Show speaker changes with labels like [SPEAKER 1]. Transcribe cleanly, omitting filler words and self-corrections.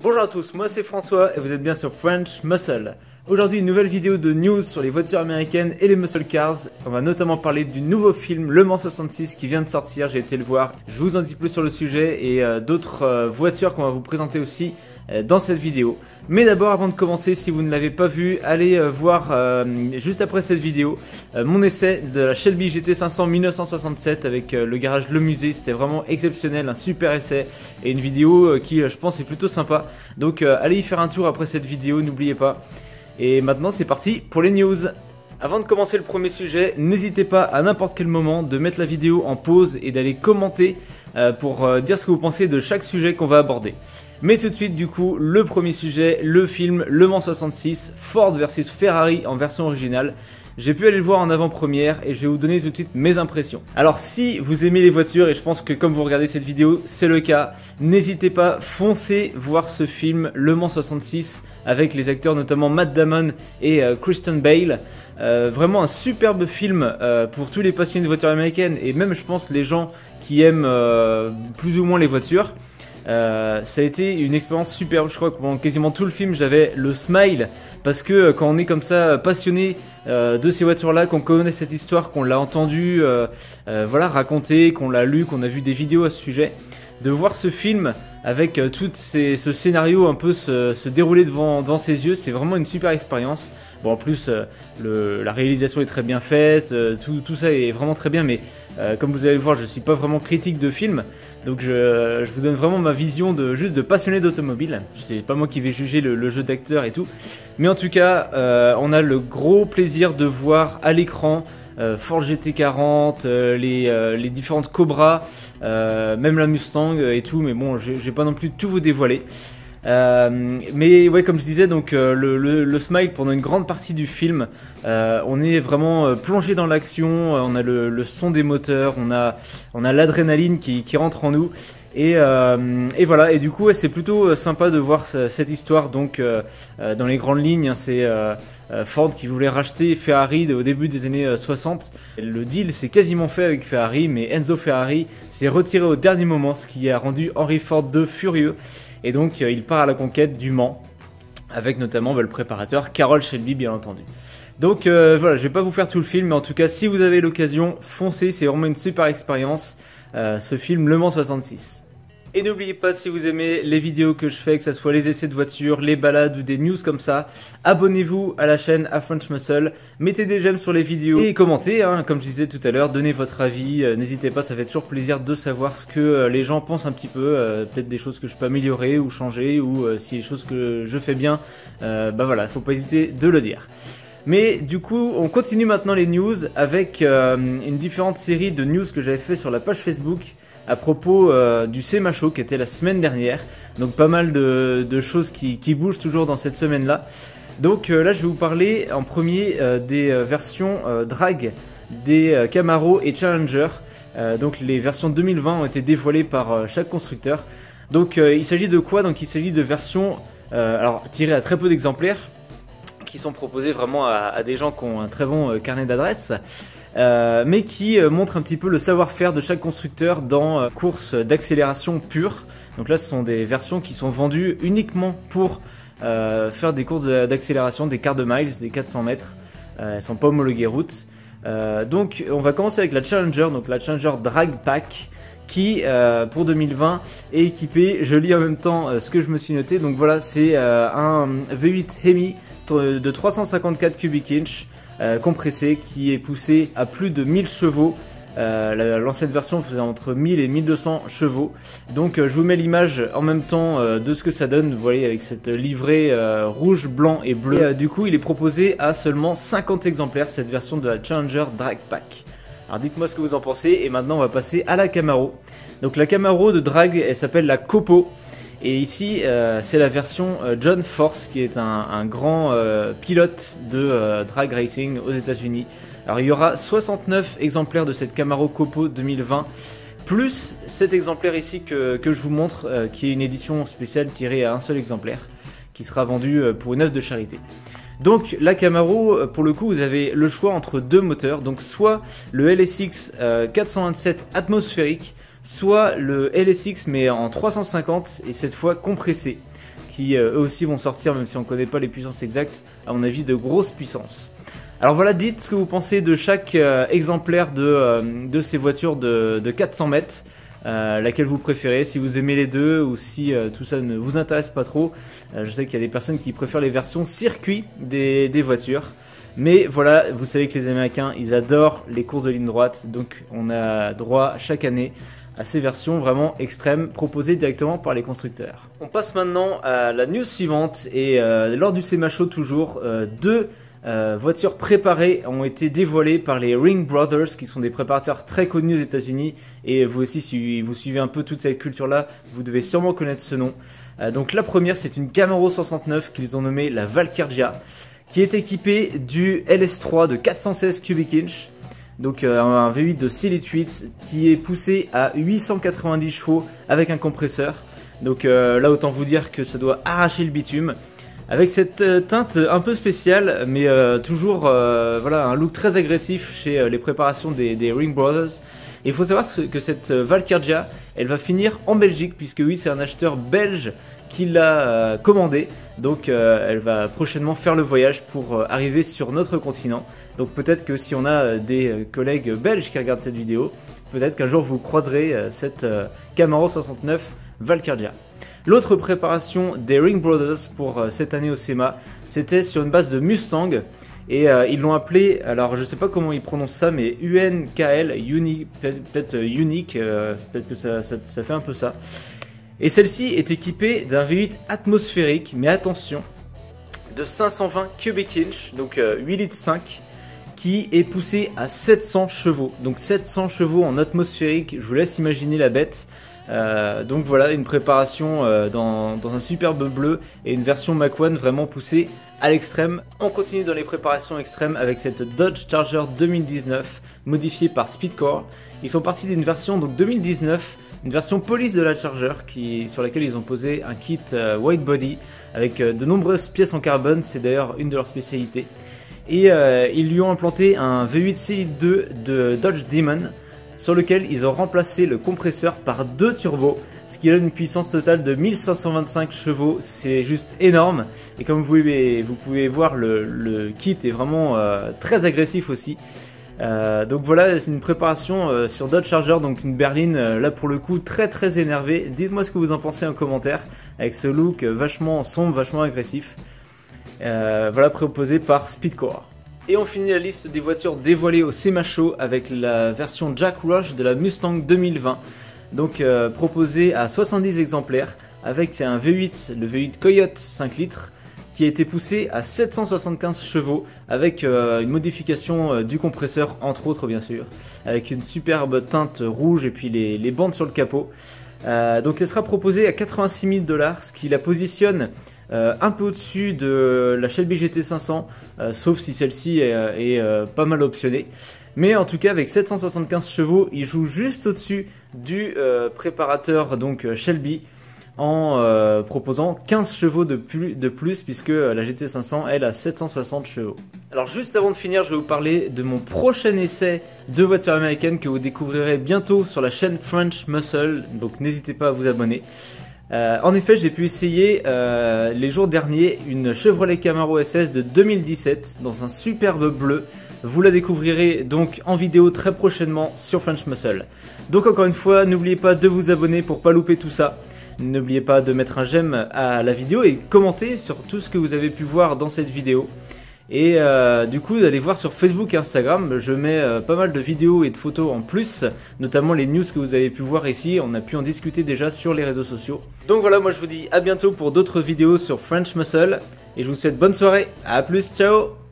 [SPEAKER 1] Bonjour à tous, moi c'est François et vous êtes bien sur French Muscle. Aujourd'hui une nouvelle vidéo de news sur les voitures américaines et les muscle cars. On va notamment parler du nouveau film Le Mans 66 qui vient de sortir, j'ai été le voir. Je vous en dis plus sur le sujet et d'autres voitures qu'on va vous présenter aussi dans cette vidéo. Mais d'abord, avant de commencer, si vous ne l'avez pas vu, allez voir juste après cette vidéo mon essai de la Shelby GT500 1967 avec le garage Le Musée. C'était vraiment exceptionnel, un super essai et une vidéo qui je pense est plutôt sympa. Donc allez y faire un tour après cette vidéo, n'oubliez pas. Et maintenant c'est parti pour les news. Avant de commencer le premier sujet, n'hésitez pas à n'importe quel moment de mettre la vidéo en pause et d'aller commenter pour dire ce que vous pensez de chaque sujet qu'on va aborder. Mais tout de suite du coup, le premier sujet, le film Le Mans 66, Ford versus Ferrari en version originale. J'ai pu aller le voir en avant-première et je vais vous donner tout de suite mes impressions. Alors si vous aimez les voitures, et je pense que comme vous regardez cette vidéo, c'est le cas, n'hésitez pas, foncez voir ce film Le Mans 66 avec les acteurs notamment Matt Damon et Christian Bale. Vraiment un superbe film pour tous les passionnés de voitures américaines et même je pense les gens qui aiment plus ou moins les voitures. Ça a été une expérience superbe, je crois que pendant quasiment tout le film j'avais le smile parce que quand on est comme ça passionné de ces voitures là, qu'on connaît cette histoire, qu'on l'a entendu voilà, raconter, qu'on l'a lu, qu'on a vu des vidéos à ce sujet, de voir ce film avec tout ce scénario un peu se dérouler devant ses yeux, c'est vraiment une super expérience. Bon, en plus la réalisation est très bien faite, tout ça est vraiment très bien, mais comme vous allez le voir, je ne suis pas vraiment critique de film, donc je vous donne vraiment ma vision juste de passionné d'automobile. C'est pas moi qui vais juger le jeu d'acteur et tout, mais en tout cas, on a le gros plaisir de voir à l'écran Ford GT40, les différentes Cobra, même la Mustang et tout, mais bon, je vais pas non plus tout vous dévoiler. Mais ouais, comme je disais, donc le smile pendant une grande partie du film, on est vraiment plongé dans l'action, on a le son des moteurs, on a l'adrénaline qui rentre en nous et voilà, et du coup ouais, c'est plutôt sympa de voir cette histoire. Donc dans les grandes lignes, hein, c'est Ford qui voulait racheter Ferrari au début des années 60. Le deal s'est quasiment fait avec Ferrari, mais Enzo Ferrari s'est retiré au dernier moment, ce qui a rendu Henry Ford II furieux. Et donc il part à la conquête du Mans, avec notamment le préparateur Carroll Shelby bien entendu. Donc voilà, je vais pas vous faire tout le film, mais en tout cas si vous avez l'occasion, foncez, c'est vraiment une super expérience, ce film Le Mans 66. Et n'oubliez pas, si vous aimez les vidéos que je fais, que ce soit les essais de voiture, les balades ou des news comme ça, abonnez-vous à la chaîne à French Muscle, mettez des j'aime sur les vidéos et commentez, hein, comme je disais tout à l'heure, donnez votre avis, n'hésitez pas, ça fait toujours plaisir de savoir ce que les gens pensent un petit peu, peut-être des choses que je peux améliorer ou changer, ou si les choses que je fais bien, bah voilà, faut pas hésiter de le dire. Mais du coup, on continue maintenant les news avec une différente série de news que j'avais fait sur la page Facebook à propos du SEMA Show qui était la semaine dernière. Donc pas mal de choses qui bougent toujours dans cette semaine-là. Donc là, je vais vous parler en premier des versions drag des Camaro et Challenger. Donc les versions 2020 ont été dévoilées par chaque constructeur. Donc il s'agit de quoi? Donc il s'agit de versions alors tirées à très peu d'exemplaires, qui sont proposées vraiment à des gens qui ont un très bon carnet d'adresses. Mais qui montre un petit peu le savoir-faire de chaque constructeur dans courses d'accélération pure. Donc là, ce sont des versions qui sont vendues uniquement pour faire des courses d'accélération, des quarts de miles, des 400 mètres. Elles ne sont pas homologuées route. Donc on va commencer avec la Challenger, donc la Challenger Drag Pack, qui pour 2020 est équipée, je lis en même temps ce que je me suis noté, donc voilà, c'est un V8 Hemi de 354 cubic inch, compressé, qui est poussé à plus de 1000 chevaux. L'ancienne version faisait entre 1000 et 1200 chevaux. Donc je vous mets l'image en même temps de ce que ça donne, vous voyez, avec cette livrée rouge, blanc et bleu. Et, du coup il est proposé à seulement 50 exemplaires, cette version de la Challenger Drag Pack. Alors dites-moi ce que vous en pensez, et maintenant on va passer à la Camaro. Donc la Camaro de drag, elle s'appelle la Copo. Et ici, c'est la version John Force, qui est un grand pilote de drag racing aux États-Unis. Alors il y aura 69 exemplaires de cette Camaro Copo 2020, plus cet exemplaire ici que je vous montre, qui est une édition spéciale tirée à un seul exemplaire, qui sera vendu pour une œuvre de charité. Donc la Camaro, pour le coup, vous avez le choix entre deux moteurs, donc soit le LSX 427 atmosphérique, soit le LSX mais en 350 et cette fois compressé, qui eux aussi vont sortir, même si on ne connaît pas les puissances exactes, à mon avis de grosses puissances. Alors voilà, dites ce que vous pensez de chaque exemplaire de ces voitures de 400 mètres, laquelle vous préférez, si vous aimez les deux ou si tout ça ne vous intéresse pas trop. Je sais qu'il y a des personnes qui préfèrent les versions circuit des voitures. Mais voilà, vous savez que les Américains, ils adorent les courses de ligne droite, donc on a droit chaque année à ces versions vraiment extrêmes proposées directement par les constructeurs. On passe maintenant à la news suivante et lors du SEMA Show toujours, deux voitures préparées ont été dévoilées par les Ring Brothers qui sont des préparateurs très connus aux États-Unis et vous aussi si vous suivez un peu toute cette culture-là, vous devez sûrement connaître ce nom. Donc la première c'est une Camaro 169 qu'ils ont nommée la Valkyria qui est équipée du LS3 de 416 cubic inch. Donc un V8 de 6 litres 8 qui est poussé à 890 chevaux avec un compresseur. Donc là autant vous dire que ça doit arracher le bitume. Avec cette teinte un peu spéciale mais toujours voilà, un look très agressif chez les préparations des Ring Brothers. Et il faut savoir que cette Valkyria elle va finir en Belgique puisque oui c'est un acheteur belge qui l'a commandée. Donc elle va prochainement faire le voyage pour arriver sur notre continent. Donc peut-être que si on a des collègues belges qui regardent cette vidéo, peut-être qu'un jour vous croiserez cette Camaro 69 Valkyria. L'autre préparation des Ring Brothers pour cette année au SEMA, c'était sur une base de Mustang. Et ils l'ont appelé, alors je sais pas comment ils prononcent ça, mais UNKL, peut-être Unique, peut-être que ça fait un peu ça. Et celle-ci est équipée d'un V8 atmosphérique, mais attention, de 520 cubic inch, donc 8 litres 5, qui est poussé à 700 chevaux. Donc 700 chevaux en atmosphérique, je vous laisse imaginer la bête. Donc voilà, une préparation dans un superbe bleu et une version Mach 1 vraiment poussée à l'extrême. On continue dans les préparations extrêmes avec cette Dodge Charger 2019 modifiée par Speedcore. Ils sont partis d'une version donc 2019, une version police de la Charger sur laquelle ils ont posé un kit white body avec de nombreuses pièces en carbone, c'est d'ailleurs une de leurs spécialités. Et ils lui ont implanté un V8 C2 de Dodge Demon sur lequel ils ont remplacé le compresseur par 2 turbos, ce qui donne une puissance totale de 1525 chevaux, c'est juste énorme. Et comme vous pouvez voir, le kit est vraiment très agressif aussi. Donc voilà, c'est une préparation sur Dodge Charger, donc une berline là pour le coup très énervée. Dites-moi ce que vous en pensez en commentaire avec ce look vachement sombre, vachement agressif. Voilà, proposé par Speedcore. Et on finit la liste des voitures dévoilées au SEMA Show avec la version Jack Rush de la Mustang 2020. Donc proposée à 70 exemplaires avec un V8, le V8 Coyote 5 litres qui a été poussé à 775 chevaux avec une modification du compresseur entre autres bien sûr, avec une superbe teinte rouge et puis les bandes sur le capot. Donc elle sera proposée à 86 000 $, ce qui la positionne un peu au-dessus de la Shelby GT500, sauf si celle-ci est pas mal optionnée. Mais en tout cas avec 775 chevaux, il joue juste au-dessus du préparateur donc Shelby en proposant 15 chevaux de plus puisque la GT500 elle a 760 chevaux. Alors juste avant de finir, je vais vous parler de mon prochain essai de voiture américaine que vous découvrirez bientôt sur la chaîne French Muscle, donc n'hésitez pas à vous abonner. En effet, j'ai pu essayer les jours derniers une Chevrolet Camaro SS de 2017 dans un superbe bleu. Vous la découvrirez donc en vidéo très prochainement sur French Muscle. Donc encore une fois, n'oubliez pas de vous abonner pour pas louper tout ça. N'oubliez pas de mettre un j'aime à la vidéo et commenter sur tout ce que vous avez pu voir dans cette vidéo. Et du coup d'aller voir sur Facebook et Instagram, je mets pas mal de vidéos et de photos en plus, notamment les news que vous avez pu voir ici, on a pu en discuter déjà sur les réseaux sociaux. Donc voilà, moi je vous dis à bientôt pour d'autres vidéos sur French Muscle, et je vous souhaite bonne soirée, à plus, ciao.